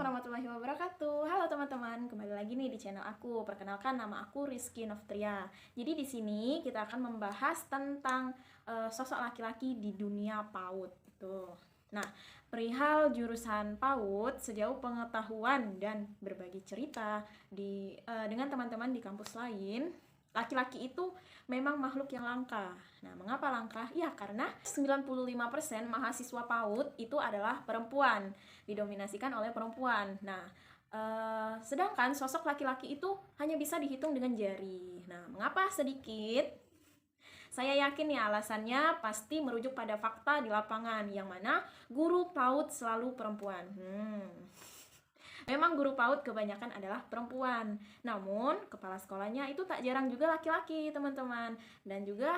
warahmatullahi wabarakatuh. Halo teman-teman, kembali lagi nih di channel aku. Perkenalkan, nama aku Rizky Noftria. Jadi di sini kita akan membahas tentang sosok laki-laki di dunia PAUD gitu. Nah, perihal jurusan PAUD, sejauh pengetahuan dan berbagi cerita dengan teman-teman di kampus lain, laki-laki itu memang makhluk yang langka. Nah, mengapa langka? Ya, karena 95% mahasiswa PAUD itu adalah perempuan, didominasikan oleh perempuan. Nah, sedangkan sosok laki-laki itu hanya bisa dihitung dengan jari. Nah, mengapa sedikit? Saya yakin ya alasannya pasti merujuk pada fakta di lapangan, yang mana guru PAUD selalu perempuan. Memang guru PAUD kebanyakan adalah perempuan, namun kepala sekolahnya itu tak jarang juga laki-laki, teman-teman. Dan juga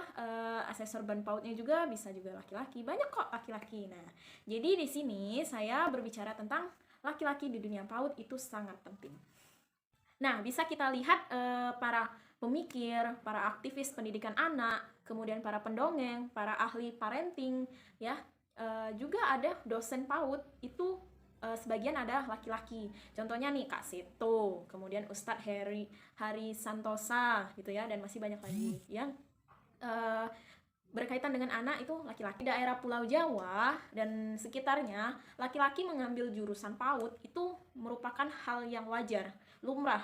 asesor ban PAUD-nya juga bisa juga laki-laki. Banyak kok laki-laki. Nah, jadi di sini saya berbicara tentang laki-laki di dunia PAUD itu sangat penting. Nah, bisa kita lihat para pemikir, para aktivis pendidikan anak, kemudian para pendongeng, para ahli parenting, ya, juga ada dosen PAUD itu sebagian ada laki-laki. Contohnya nih Kak Seto, kemudian Ustadz Hari Santosa gitu ya, dan masih banyak lagi yang berkaitan dengan anak itu laki-laki. Di daerah Pulau Jawa dan sekitarnya, laki-laki mengambil jurusan PAUD itu merupakan hal yang wajar, lumrah.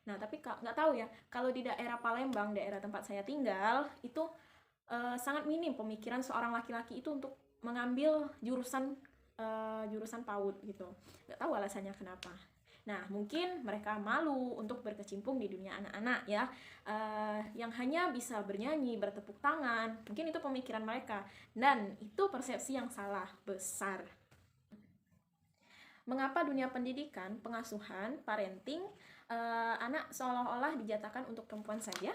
Nah, tapi nggak tahu ya, kalau di daerah Palembang, daerah tempat saya tinggal, itu sangat minim pemikiran seorang laki-laki itu untuk mengambil jurusan PAUD gitu. Nggak tahu alasannya kenapa. Nah, mungkin mereka malu untuk berkecimpung di dunia anak-anak ya, yang hanya bisa bernyanyi, bertepuk tangan. Mungkin itu pemikiran mereka, dan itu persepsi yang salah besar. Mengapa dunia pendidikan, pengasuhan, parenting, anak seolah-olah dijatakan untuk perempuan saja?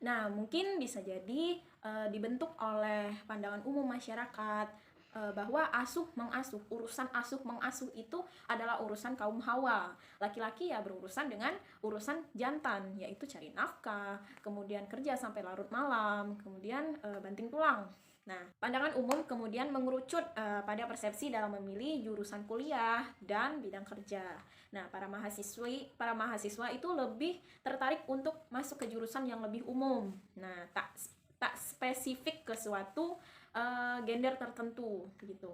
Nah, mungkin bisa jadi dibentuk oleh pandangan umum masyarakat, bahwa urusan asuh mengasuh itu adalah urusan kaum hawa. Laki-laki ya berurusan dengan urusan jantan, yaitu cari nafkah, kemudian kerja sampai larut malam, kemudian banting tulang. Nah, pandangan umum kemudian mengerucut pada persepsi dalam memilih jurusan kuliah dan bidang kerja. Nah, para mahasiswa itu lebih tertarik untuk masuk ke jurusan yang lebih umum. Nah, tak spesifik ke suatu gender tertentu gitu.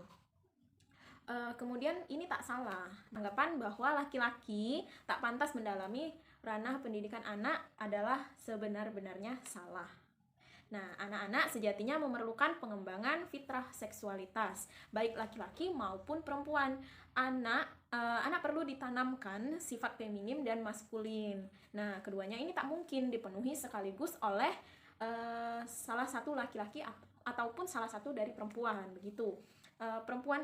Kemudian ini tak salah, anggapan bahwa laki-laki tak pantas mendalami ranah pendidikan anak adalah sebenar-benarnya salah. Nah, anak-anak sejatinya memerlukan pengembangan fitrah seksualitas, baik laki-laki maupun perempuan. Anak perlu ditanamkan sifat feminim dan maskulin. Nah, keduanya ini tak mungkin dipenuhi sekaligus oleh salah satu laki-laki ataupun salah satu dari perempuan begitu. Perempuan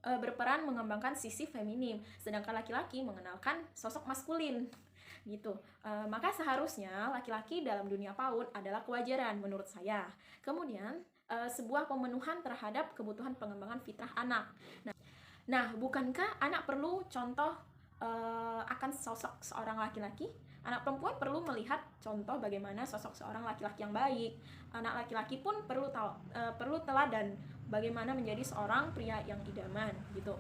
berperan mengembangkan sisi feminim, sedangkan laki-laki mengenalkan sosok maskulin gitu. Maka seharusnya laki-laki dalam dunia PAUD adalah kewajaran menurut saya. Kemudian sebuah pemenuhan terhadap kebutuhan pengembangan fitrah anak. Nah, bukankah anak perlu contoh akan sosok seorang laki-laki? Anak perempuan perlu melihat contoh bagaimana sosok seorang laki-laki yang baik. Anak laki-laki pun perlu teladan bagaimana menjadi seorang pria yang idaman gitu.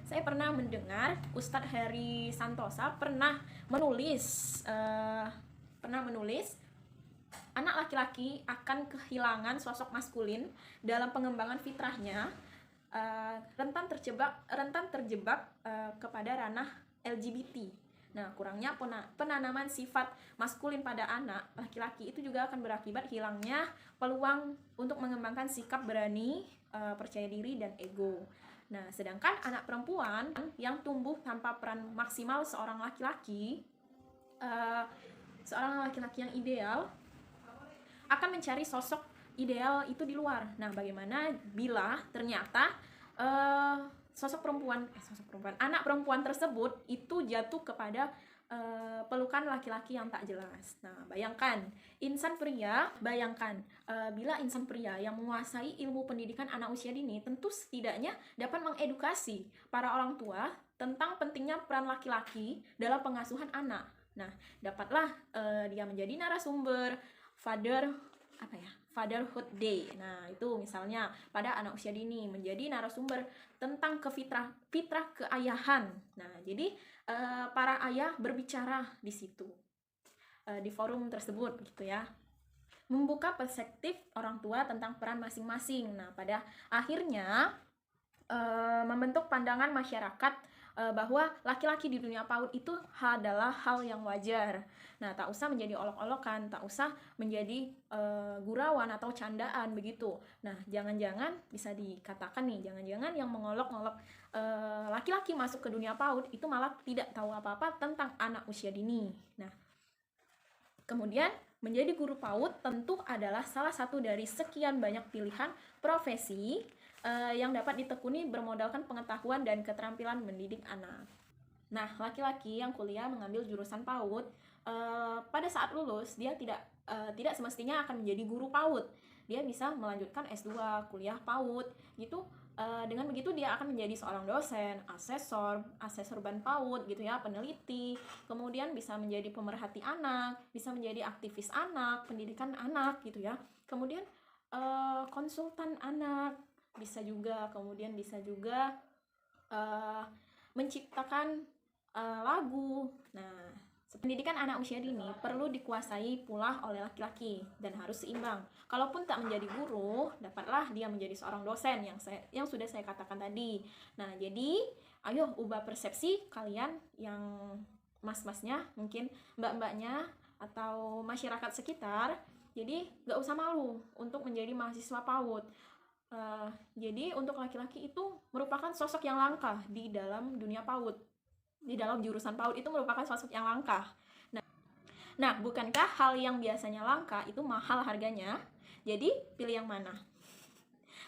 Saya pernah mendengar Ustadz Hari Santosa pernah menulis anak laki-laki akan kehilangan sosok maskulin dalam pengembangan fitrahnya, rentan terjebak kepada ranah LGBT. Nah, kurangnya penanaman sifat maskulin pada anak laki-laki itu juga akan berakibat hilangnya peluang untuk mengembangkan sikap berani, percaya diri, dan ego. Nah, sedangkan anak perempuan yang tumbuh tanpa peran maksimal seorang laki-laki yang ideal akan mencari sosok ideal itu di luar. Nah, bagaimana bila ternyata anak perempuan tersebut itu jatuh kepada pelukan laki-laki yang tak jelas. Nah, bayangkan bila insan pria yang menguasai ilmu pendidikan anak usia dini tentu setidaknya dapat mengedukasi para orang tua tentang pentingnya peran laki-laki dalam pengasuhan anak. Nah, dapatlah dia menjadi narasumber Fatherhood Day. Nah, itu misalnya pada anak usia dini menjadi narasumber tentang fitrah keayahan. Nah, jadi para ayah berbicara di situ, di forum tersebut gitu ya. Membuka perspektif orang tua tentang peran masing-masing. Nah, pada akhirnya membentuk pandangan masyarakat bahwa laki-laki di dunia PAUD itu adalah hal yang wajar. Nah, tak usah menjadi olok-olokan, tak usah menjadi gurauan atau candaan begitu. Nah, jangan-jangan bisa dikatakan nih, jangan-jangan yang mengolok-olok laki-laki masuk ke dunia PAUD itu malah tidak tahu apa-apa tentang anak usia dini. Nah, kemudian menjadi guru PAUD tentu adalah salah satu dari sekian banyak pilihan profesi yang dapat ditekuni bermodalkan pengetahuan dan keterampilan mendidik anak. Nah, laki-laki yang kuliah mengambil jurusan PAUD, pada saat lulus dia tidak semestinya akan menjadi guru PAUD. Dia bisa melanjutkan S2, kuliah PAUD gitu. Dengan begitu dia akan menjadi seorang dosen, asesor ban PAUD gitu ya, peneliti, kemudian bisa menjadi pemerhati anak, bisa menjadi aktivis anak, pendidikan anak gitu ya. Kemudian konsultan anak kemudian bisa juga menciptakan lagu. Nah, pendidikan anak usia dini perlu dikuasai pula oleh laki-laki dan harus seimbang. Kalaupun tak menjadi guru, dapatlah dia menjadi seorang dosen yang sudah saya katakan tadi. Nah, jadi ayo ubah persepsi kalian yang mas-masnya, mungkin mbak-mbaknya atau masyarakat sekitar. Jadi gak usah malu untuk menjadi mahasiswa PAUD. Jadi untuk laki-laki itu merupakan sosok yang langka di dalam dunia PAUD. Di dalam jurusan PAUD itu merupakan sosok yang langka. Nah, bukankah hal yang biasanya langka itu mahal harganya? Jadi pilih yang mana?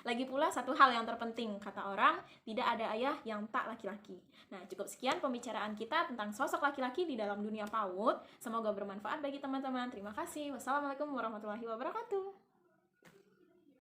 Lagi pula satu hal yang terpenting, kata orang, tidak ada ayah yang tak laki-laki. Nah, cukup sekian pembicaraan kita tentang sosok laki-laki di dalam dunia PAUD. Semoga bermanfaat bagi teman-teman. Terima kasih. Wassalamualaikum warahmatullahi wabarakatuh.